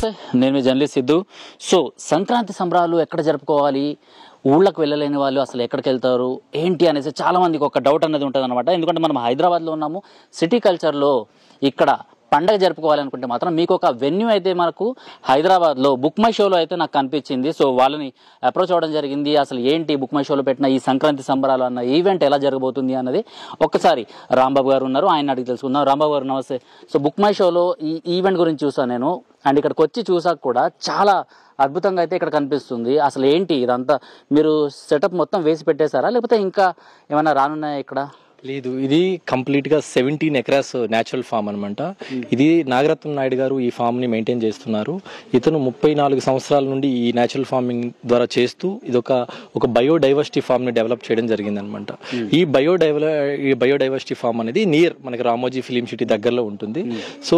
నమస్తే, నేను మీ journalist Siddhu. So Sankranti సంబరాలు ఎక్కడ జరుపుకోవాలి, ఊళ్ళకు వెళ్ళలేని వాళ్ళు అసలు ఎక్కడికి వెళ్తారు ఏంటి అనేసి చాలామందికి ఒక డౌట్ అనేది ఉంటుంది అనమాట. ఎందుకంటే మనం హైదరాబాద్లో ఉన్నాము, సిటీ కల్చర్లో ఇక్కడ పండగ జరుపుకోవాలనుకుంటే మాత్రం మీకు ఒక వెన్యూ అయితే మనకు హైదరాబాద్లో బుక్ మై షోలో అయితే నాకు కనిపించింది. సో వాళ్ళని అప్రోచ్ అవ్వడం జరిగింది. అసలు ఏంటి బుక్ మై షోలో పెట్టిన ఈ సంక్రాంతి సంబరాలు అన్న ఈవెంట్ ఎలా జరగబోతుంది అన్నది ఒక్కసారి రాంబాబు గారు ఉన్నారు, ఆయన అడిగి తెలుసుకుందాం. రాంబాబు గారు నమస్తే. సో బుక్ మై షోలో ఈ ఈవెంట్ గురించి చూసాను నేను, అండ్ ఇక్కడికి వచ్చి చూసాక కూడా చాలా అద్భుతంగా అయితే ఇక్కడ కనిపిస్తుంది. అసలు ఏంటి ఇదంతా మీరు సెటప్ మొత్తం వేసి పెట్టేశారా, లేకపోతే ఇంకా ఏమైనా రానున్నాయా ఇక్కడ? లేదు, ఇది కంప్లీట్ గా 17 ఎకరాస్ న్యాచురల్ ఫామ్ అనమాట. ఇది నాగరత్నం నాయుడు గారు ఈ ఫామ్ ని మెయింటైన్ చేస్తున్నారు. ఇతను 34 సంవత్సరాల నుండి ఈ న్యాచురల్ ఫార్మింగ్ ద్వారా చేస్తూ ఇది ఒక బయోడైవర్సిటీ ఫామ్ ని డెవలప్ చేయడం జరిగింది అనమాట. ఈ బయోడైవర్సిటీ ఫామ్ అనేది నియర్ మనకి రామోజీ ఫిలిం సిటీ దగ్గరలో ఉంటుంది. సో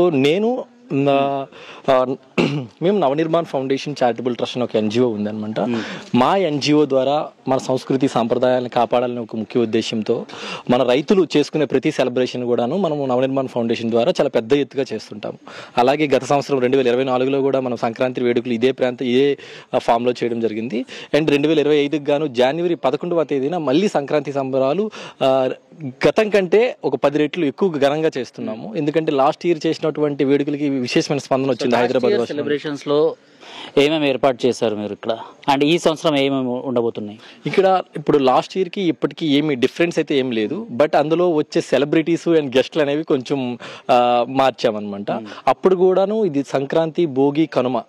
మేము నవనిర్మాణ్ ఫౌండేషన్ చారిటబుల్ ట్రస్ట్ అని ఒక ఎన్జిఓ ఉందన్నమాట. మా ఎన్జిఓ ద్వారా మన సంస్కృతి సాంప్రదాయాలను కాపాడాలని ఒక ముఖ్య ఉద్దేశంతో మన రైతులు చేసుకునే ప్రతి సెలబ్రేషన్ కూడాను మనము నవనిర్మాణ్ ఫౌండేషన్ ద్వారా చాలా పెద్ద ఎత్తుగా చేస్తుంటాము. అలాగే గత సంవత్సరం 2024లో కూడా మనం సంక్రాంతి వేడుకలు ఇదే ఫామ్లో చేయడం జరిగింది. అండ్ 2025కి గాను జనవరి 11వ తేదీన మళ్ళీ సంక్రాంతి సంబరాలు గతం కంటే ఒక 10 రెట్లు ఎక్కువ ఘనంగా చేస్తున్నాము. ఎందుకంటే లాస్ట్ ఇయర్ చేసినటువంటి వేడుకలకి విశేషమైన స్పందన వచ్చింది. హైదరాబాద్ సెలబ్రేషన్స్ లో ఏమేమి ఏర్పాటు చేశారు మీరు ఇక్కడ, అండ్ ఈ సంవత్సరం ఏమేమి ఉండబోతున్నాయి ఇక్కడ? ఇప్పుడు లాస్ట్ ఇయర్ కి ఇప్పటికి ఏమి డిఫరెన్స్ అయితే ఏం లేదు, బట్ అందులో వచ్చే సెలబ్రిటీస్ అండ్ గెస్ట్లు అనేవి కొంచెం మార్చామన్నమాట. అప్పుడు కూడాను ఇది సంక్రాంతి, భోగి, కనుమ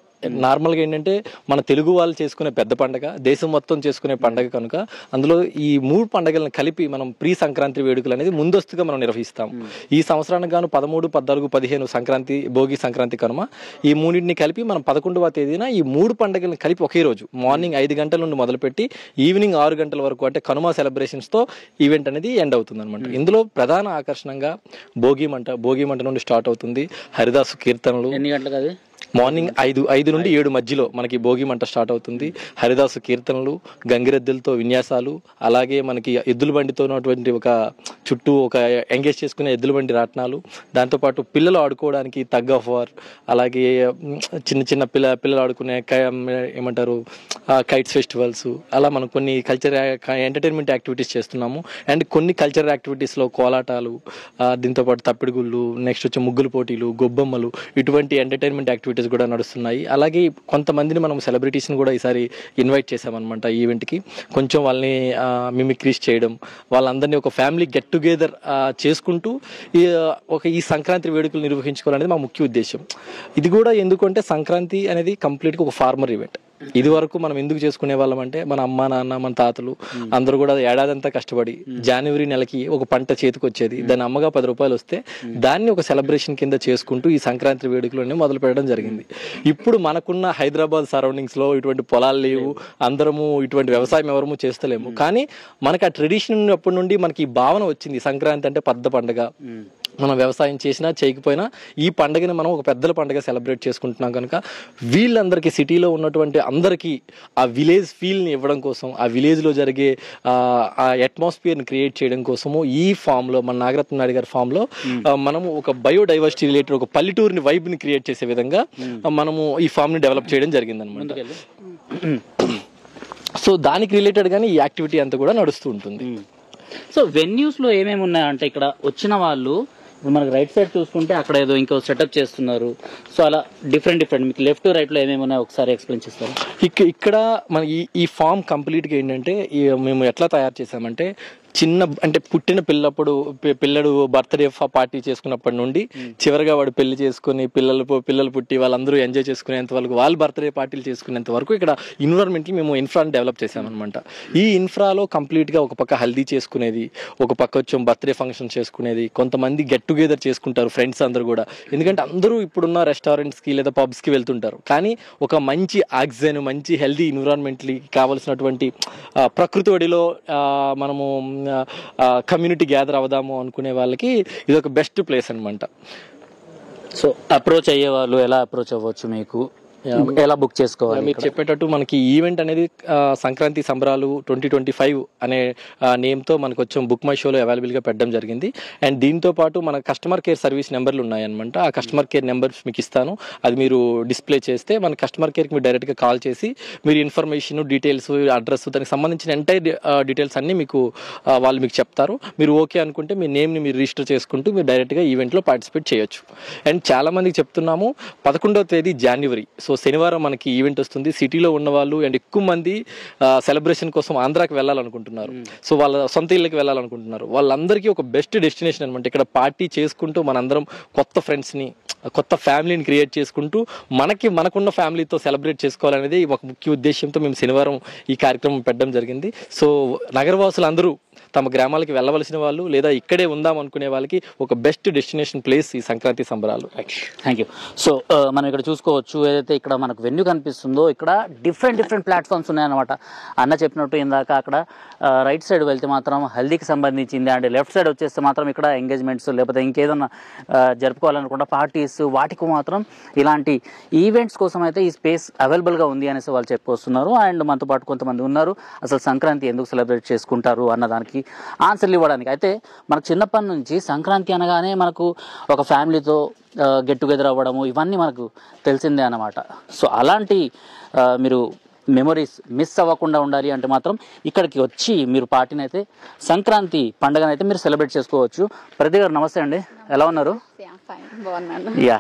నార్మల్గా ఏంటంటే మన తెలుగు వాళ్ళు చేసుకునే పెద్ద పండగ, దేశం మొత్తం చేసుకునే పండగ కనుక అందులో ఈ 3 పండగలను కలిపి మనం ప్రీ సంక్రాంతి వేడుకలు అనేది ముందస్తుగా మనం నిర్వహిస్తాం. ఈ సంవత్సరానికి గాను 13, 14, 15 సంక్రాంతి, భోగి, సంక్రాంతి, కనుమ ఈ మూడింటిని కలిపి మనం 11వ తేదీన ఈ 3 పండుగలను కలిపి ఒకే రోజు మార్నింగ్ 5 గంటల నుండి మొదలుపెట్టి ఈవినింగ్ 6 గంటల వరకు అంటే కనుమ సెలబ్రేషన్స్ తో ఈవెంట్ అనేది ఎండ్ అవుతుంది అనమాట. ఇందులో ప్రధాన ఆకర్షణంగా భోగి మంట నుండి స్టార్ట్ అవుతుంది. హరిదాసు కీర్తనలు. ఎన్ని గంటలకు అది? మార్నింగ్ 5 నుండి 7 మధ్యలో మనకి భోగి మంట స్టార్ట్ అవుతుంది. హరిదాసు కీర్తనలు, గంగిరెద్దులతో విన్యాసాలు, అలాగే మనకి ఎద్దుల బండితో ఉన్నటువంటి ఒక చుట్టూ ఒక ఎంగేజ్ చేసుకునే ఎద్దుల బండి రాట్నాలు, దాంతోపాటు పిల్లలు ఆడుకోవడానికి టగ్ ఆఫ్ వార్, అలాగే చిన్న పిల్లలు ఆడుకునే ఏమంటారు కైట్స్ ఫెస్టివల్స్, అలా మనం కొన్ని కల్చర్ ఎంటర్టైన్మెంట్ యాక్టివిటీస్ చేస్తున్నాము. అండ్ కొన్ని కల్చరల్ యాక్టివిటీస్లో కోలాటాలు, దీంతోపాటు తప్పిడిగుళ్ళు, నెక్స్ట్ వచ్చి ముగ్గులు పోటీలు, గొబ్బమ్మలు, ఇటువంటి ఎంటర్టైన్మెంట్ యాక్టివిటీస్ కూడా నడుస్తున్నాయి. అలాగే కొంతమందిని మనం సెలబ్రిటీస్ని కూడా ఈసారి ఇన్వైట్ చేసామన్నమాట ఈ ఈవెంట్కి. కొంచెం వాళ్ళని మిమిక్రీస్ చేయడం, వాళ్ళందరినీ ఒక ఫ్యామిలీ గెట్ టుగెదర్ చేసుకుంటూ ఈ సంక్రాంతి వేడుకలు నిర్వహించుకోవాలనేది మా ముఖ్య ఉద్దేశం. ఇది కూడా ఎందుకంటే సంక్రాంతి అనేది కంప్లీట్గా ఒక ఫార్మర్ ఈవెంట్. ఇది వరకు మనం ఎందుకు చేసుకునే వాళ్ళం అంటే మన అమ్మ నాన్న, మన తాతలు అందరూ కూడా ఏడాదంతా కష్టపడి జనవరి నెలకి ఒక పంట చేతికి వచ్చేది, దాని అమ్మగా 10 రూపాయలు వస్తే దాన్ని ఒక సెలబ్రేషన్ కింద చేసుకుంటూ ఈ సంక్రాంతి వేడుకలోనే మొదలు పెట్టడం జరిగింది. ఇప్పుడు మనకున్న హైదరాబాద్ సరౌండింగ్స్ లో ఇటువంటి పొలాలు లేవు, అందరము ఇటువంటి వ్యవసాయం ఎవరము చేస్తలేము. కానీ మనకి ఆ ట్రెడిషన్ అప్పటి నుండి మనకి ఈ భావన వచ్చింది, సంక్రాంతి అంటే పెద్ద పండుగ, మనం వ్యవసాయం చేసినా చేయకపోయినా ఈ పండుగని మనం ఒక పెద్దల పండుగ సెలబ్రేట్ చేసుకుంటున్నాం కనుక వీళ్ళందరికీ, సిటీలో ఉన్నటువంటి అందరికీ ఆ విలేజ్ ఫీల్ని ఇవ్వడం కోసం, ఆ విలేజ్లో జరిగే ఆ అట్మాస్ఫియర్ని క్రియేట్ చేయడం కోసము ఈ ఫామ్లో, మన నాగరత్న నాయుడు గారి ఫామ్లో మనము ఒక బయోడైవర్సిటీ రిలేటెడ్ ఒక పల్లెటూరుని వైబ్ని క్రియేట్ చేసే విధంగా మనము ఈ ఫామ్ని డెవలప్ చేయడం జరిగిందనమాట. సో దానికి రిలేటెడ్గానే ఈ యాక్టివిటీ అంతా కూడా నడుస్తూ ఉంటుంది. సో వెన్యూస్లో ఏమేమి ఉన్నాయంటే ఇక్కడ వచ్చిన వాళ్ళు మనకు రైట్ సైడ్ చూసుకుంటే అక్కడ ఏదో ఇంకో సెటప్ చేస్తున్నారు. సో అలా డిఫరెంట్ మీకు లెఫ్ట్ రైట్ లో ఏమేమి ఉన్నాయో ఒకసారి ఎక్స్ప్లెయిన్ చేస్తారు. ఇక్కడ మన ఈ ఫామ్ కంప్లీట్గా ఏంటంటే మేము ఎట్లా తయారు చేసామంటే, అంటే పుట్టిన పిల్లడు బర్త్డే పార్టీ చేసుకున్నప్పటి నుండి చివరిగా వాడు పెళ్లి చేసుకుని పిల్లలు పుట్టి వాళ్ళందరూ ఎంజాయ్ చేసుకునేంత వరకు, వాళ్ళు బర్త్డే పార్టీలు చేసుకునేంత వరకు ఇక్కడ ఎన్విరాన్మెంట్ని మేము ఇన్ఫ్రాని డెవలప్ చేసామన్నమాట. ఈ ఇన్ఫ్రాలో కంప్లీట్గా ఒక పక్క హల్దీ చేసుకునేది, ఒక పక్క వచ్చి బర్త్డే ఫంక్షన్ చేసుకునేది, కొంతమంది గెట్ టుగెదర్ చేసుకుంటారు ఫ్రెండ్స్ అందరూ కూడా. ఎందుకంటే అందరూ ఇప్పుడున్న రెస్టారెంట్స్కి లేదా పబ్స్కి వెళ్తుంటారు, కానీ ఒక మంచి ఆక్సిజన్, మంచి హెల్దీ ఎన్విరాన్మెంట్కి కావాల్సినటువంటి ప్రకృతి ఒడిలో మనము కమ్యూనిటీ గ్యాదర్ అవుదాము అనుకునే వాళ్ళకి ఇది ఒక బెస్ట్ ప్లేస్ అనమాట. సో అప్రోచ్ అయ్యే వాళ్ళు ఎలా అప్రోచ్ అవ్వచ్చు మీకు? ఎలా బుక్ చేసుకోవాలి? మీరు చెప్పేటట్టు మనకి ఈవెంట్ అనేది సంక్రాంతి సంబరాలు 2025 అనే నేమ్తో మనకు వచ్చాం బుక్ మై షోలో అవైలబుల్గా పెట్టడం జరిగింది. అండ్ దీంతో పాటు మన కస్టమర్ కేర్ సర్వీస్ నెంబర్లు ఉన్నాయన్నమాట. ఆ కస్టమర్ కేర్ నెంబర్స్ మీకు ఇస్తాను, అది మీరు డిస్ప్లే చేస్తే మన కస్టమర్ కేర్కి మీరు డైరెక్ట్గా కాల్ చేసి మీరు ఇన్ఫర్మేషన్, డీటెయిల్స్, అడ్రస్, దానికి సంబంధించిన ఎంటైర్ డీటెయిల్స్ అన్నీ మీకు వాళ్ళు మీకు చెప్తారు. మీరు ఓకే అనుకుంటే మీ నేమ్ని మీరు రిజిస్టర్ చేసుకుంటూ మీరు డైరెక్ట్గా ఈవెంట్లో పార్టిసిపేట్ చేయొచ్చు. అండ్ చాలా మందికి చెప్తున్నాము 11వ తేదీ జనవరి, సో శనివారం మనకి ఈవెంట్ వస్తుంది. సిటీలో ఉన్న వాళ్ళు అండ్ ఎక్కువ మంది సెలబ్రేషన్ కోసం ఆంధ్రాకి వెళ్ళాలనుకుంటున్నారు, సో వాళ్ళ సొంత ఇళ్ళకి వెళ్ళాలనుకుంటున్నారు. వాళ్ళందరికీ ఒక బెస్ట్ డెస్టినేషన్ అనమాట. ఇక్కడ పార్టీ చేసుకుంటూ మనందరం కొత్త ఫ్రెండ్స్ని, కొత్త ఫ్యామిలీని క్రియేట్ చేసుకుంటూ మనకున్న ఫ్యామిలీతో సెలబ్రేట్ చేసుకోవాలనేది ఒక ముఖ్య ఉద్దేశంతో మేము శనివారం ఈ కార్యక్రమం పెట్టడం జరిగింది. సో నగరవాసులు అందరూ తమ గ్రామాలకి వెళ్ళవలసిన వాళ్ళు లేదా ఇక్కడే ఉందాం అనుకునే వాళ్ళకి ఒక బెస్ట్ డెస్టినేషన్ ప్లేస్ ఈ సంక్రాంతి సంబరాలు. Thank you. సో మనం ఇక్కడ చూసుకోవచ్చు, ఏదైతే ఇక్కడ మనకు వెన్యూ కనిపిస్తుందో ఇక్కడ డిఫరెంట్ ప్లాట్ఫామ్స్ ఉన్నాయన్నమాట. అన్న చెప్పినట్టు ఇందాక అక్కడ రైట్ సైడ్ వెళ్తే మాత్రం హల్దీకి సంబంధించింది, అండ్ లెఫ్ట్ సైడ్ వచ్చేస్తే మాత్రం ఇక్కడ ఎంగేజ్మెంట్స్ లేకపోతే ఇంకేదన్నా జరుపుకోవాలనుకుంటే పార్టీస్, వాటికి మాత్రం ఇలాంటి ఈవెంట్స్ కోసం అయితే ఈ స్పేస్ అవైలబుల్గా ఉంది అనేసి వాళ్ళు చెప్పుకొస్తున్నారు. అండ్ మనతో పాటు కొంతమంది ఉన్నారు అసలు సంక్రాంతి ఎందుకు సెలబ్రేట్ చేసుకుంటారు అన్నదానికి ఆన్సర్లు ఇవ్వడానికి. అయితే మనకు చిన్నప్పటి నుంచి సంక్రాంతి అనగానే మనకు ఒక ఫ్యామిలీతో గెట్ టుగెదర్ అవ్వడము ఇవన్నీ మనకు తెలిసిందే అన్నమాట. సో అలాంటి మీరు మెమొరీస్ మిస్ అవ్వకుండా ఉండాలి అంటే మాత్రం ఇక్కడికి వచ్చి మీరు పార్టీని అయితే సంక్రాంతి పండుగనైతే మీరు సెలబ్రేట్ చేసుకోవచ్చు. ప్రతి గారు నమస్తే అండి, ఎలా ఉన్నారు? యా.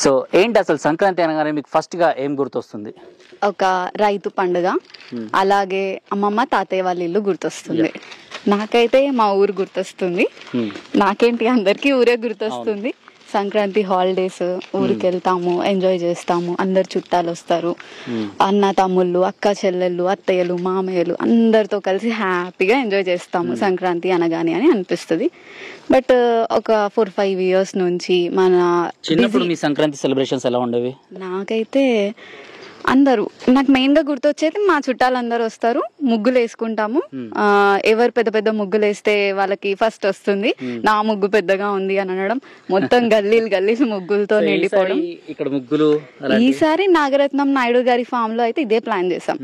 సో ఏంటి అసలు సంక్రాంతి అనగానే మీకు ఫస్ట్గా ఏం గుర్తొస్తుంది? ఒక రైతు పండుగ, అలాగే అమ్మమ్మ తాతయ్య వాళ్ళ ఇల్లు గుర్తొస్తుంది. నాకైతే మా ఊరు గుర్తొస్తుంది. నాకేంటి అందరికీ ఊరే గుర్తొస్తుంది. సంక్రాంతి హాలిడేస్, ఊరికి వెళ్తాము, ఎంజాయ్ చేస్తాము, అందరు చుట్టాలు వస్తారు, అన్న తమ్ముళ్ళు, అక్క చెల్లెళ్ళు, అత్తయ్యలు, మామయ్యలు అందరితో కలిసి హ్యాపీగా ఎంజాయ్ చేస్తాము సంక్రాంతి అనగానే అని అనిపిస్తుంది. బట్ ఒక 4-5 years నుంచి మన చిన్నప్పుడు మీ సంక్రాంతి సెలబ్రేషన్స్ ఎలా ఉండేవి? నాకైతే నాకు మెయిన్ గా గుర్తొచ్చేది మా చుట్టాలందరూ వస్తారు, ముగ్గులు వేసుకుంటాము. ఎవరు పెద్ద పెద్ద ముగ్గులు వేస్తే వాళ్ళకి ఫస్ట్ వస్తుంది. నా ముగ్గు పెద్దగా ఉంది అని అనడం, మొత్తం గల్లీలు ముగ్గులతో నిండిపోవడం. ఇక్కడ ముగ్గులు ఈసారి నాగరత్నం నాయుడు గారి ఫామ్ లో అయితే ఇదే ప్లాన్ చేసాం.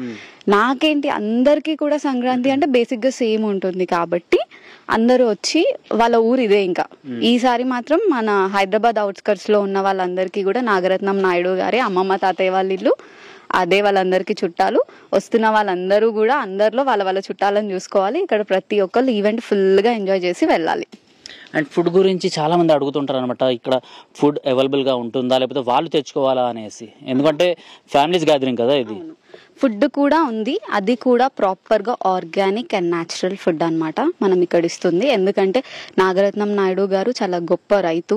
నాకేంటి అందరికి కూడా సంక్రాంతి అంటే బేసిక్ గా సేమ్ ఉంటుంది కాబట్టి అందరూ వచ్చి వాళ్ళ ఊరు ఇదే. ఇంకా ఈసారి మాత్రం మన హైదరాబాద్ అవుట్స్కర్ట్స్ లో ఉన్న వాళ్ళందరికీ కూడా నాగరత్నం నాయుడు గారి అమ్మమ్మ తాతయ్య వాళ్ళ ఇల్లు అదే, వాళ్ళందరికీ చుట్టాలు. వస్తున్న వాళ్ళందరూ కూడా అందరిలో వాళ్ళ చుట్టాలను చూసుకోవాలి. ఇక్కడ ప్రతి ఒక్కళ్ళు ఈవెంట్ ఫుల్ గా ఎంజాయ్ చేసి వెళ్ళాలి. అండ్ ఫుడ్ గురించి చాలా మంది అడుగుతుంటారు అనమాట, ఇక్కడ ఫుడ్ అవైలబుల్గా ఉంటుందా లేకపోతే వాళ్ళు తెచ్చుకోవాలా అనేసి. ఎందుకంటే ఫ్యామిలీస్ గ్యాదరింగ్ కదా ఇది. ఫుడ్ కూడా ఉంది, అది కూడా ప్రాపర్గా ఆర్గానిక్ అండ్ న్యాచురల్ ఫుడ్ అన్నమాట మనం ఇక్కడ ఇస్తుంది. ఎందుకంటే నాగరత్నం నాయుడు గారు చాలా గొప్ప రైతు,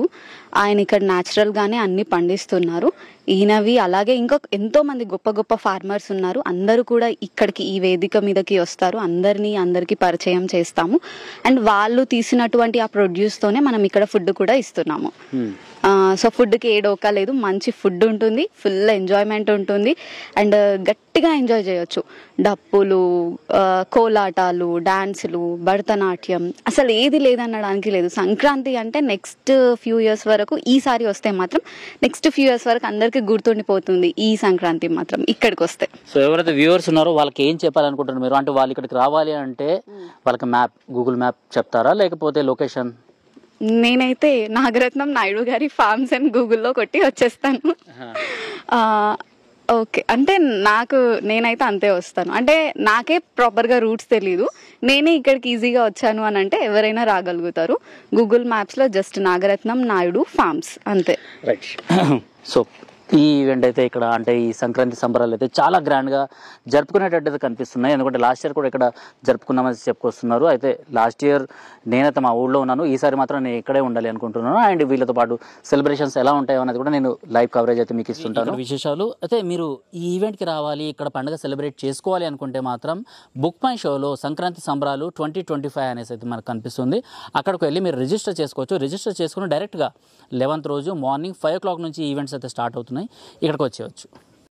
ఆయన ఇక్కడ న్యాచురల్గానే అన్ని పండిస్తున్నారు. ఈయనవి అలాగే ఇంకా ఎంతో మంది గొప్ప ఫార్మర్స్ ఉన్నారు. అందరూ కూడా ఇక్కడికి ఈ వేదిక మీదకి వస్తారు, అందరికీ పరిచయం చేస్తాము. అండ్ వాళ్ళు తీసినటువంటి ఆ ప్రొడ్యూస్తోనే మనం ఇక్కడ ఫుడ్ కూడా ఇస్తున్నాము. సో ఫుడ్కి ఏ డోకా లేదు, మంచి ఫుడ్ ఉంటుంది, ఫుల్ ఎంజాయ్మెంట్ ఉంటుంది, అండ్ గట్టిగా ఎంజాయ్ చేయొచ్చు. డప్పులు, కోలాటాలు, డాన్సులు, భరతనాట్యం, అసలు ఏది లేదనడానికి లేదు. సంక్రాంతి అంటే నెక్స్ట్ ఫ్యూ ఇయర్స్ వరకు, ఈసారి వస్తే మాత్రం నెక్స్ట్ ఫ్యూ ఇయర్స్ వరకు అందరికీ గుర్తుండిపోతుంది ఈ సంక్రాంతి మాత్రం ఇక్కడికి వస్తే. సో ఎవరైతే వ్యూవర్స్ ఉన్నారో వాళ్ళకి ఏం చెప్పాలనుకుంటున్నారు మీరు? అంటే వాళ్ళు ఇక్కడికి రావాలి అంటే వాళ్ళకి గూగుల్ మ్యాప్ చెప్తారా లేకపోతే లొకేషన్? నేనైతే నాగరత్నం నాయుడు గారి ఫార్మ్స్ అని గూగుల్లో కొట్టి వచ్చేస్తాను. ఓకే, అంటే నేనైతే అంతే వస్తాను. అంటే నాకే ప్రాపర్గా రూట్స్ తెలీదు, నేనే ఇక్కడికి ఈజీగా వచ్చాను అని అంటే ఎవరైనా రాగలుగుతారు. గూగుల్ మ్యాప్స్లో జస్ట్ నాగరత్నం నాయుడు ఫార్మ్స్ అంతే. రైట్. సో ఈ ఈవెంట్ అయితే ఇక్కడ అంటే ఈ సంక్రాంతి సంబరాలు అయితే చాలా గ్రాండ్గా జరుపుకునేటట్టు కనిపిస్తున్నాయి. ఎందుకంటే లాస్ట్ ఇయర్ కూడా ఇక్కడ జరుపుకున్నామని చెప్పుకొస్తున్నారు. అయితే లాస్ట్ ఇయర్ నేనైతే మా ఊళ్ళో ఉన్నాను, ఈసారి మాత్రం నేను ఇక్కడే ఉండాలి అనుకుంటున్నాను. అండ్ వీళ్ళతో పాటు సెలబ్రేషన్స్ ఎలా ఉంటాయో అనేది కూడా నేను లైవ్ కవరేజ్ అయితే మీకు ఇస్తుంటాను. విశేషాలు అయితే మీరు ఈ ఈవెంట్కి రావాలి, ఇక్కడ పండుగ సెలబ్రేట్ చేసుకోవాలి అనుకుంటే మాత్రం బుక్ మై షోలో సంక్రాంతి సంబరాలు 2025 అనేసి అయితే మనకు కనిపిస్తుంది. అక్కడికి వెళ్ళి మీరు రిజిస్టర్ చేసుకోవచ్చు. రిజిస్టర్ చేసుకుని డైరెక్ట్గా 11th రోజు మార్నింగ్ 5 o'clock నుంచి ఈవెంట్స్ అయితే స్టార్ట్ అవుతున్నాయి, ఇక్కడికి వచ్చేయచ్చు.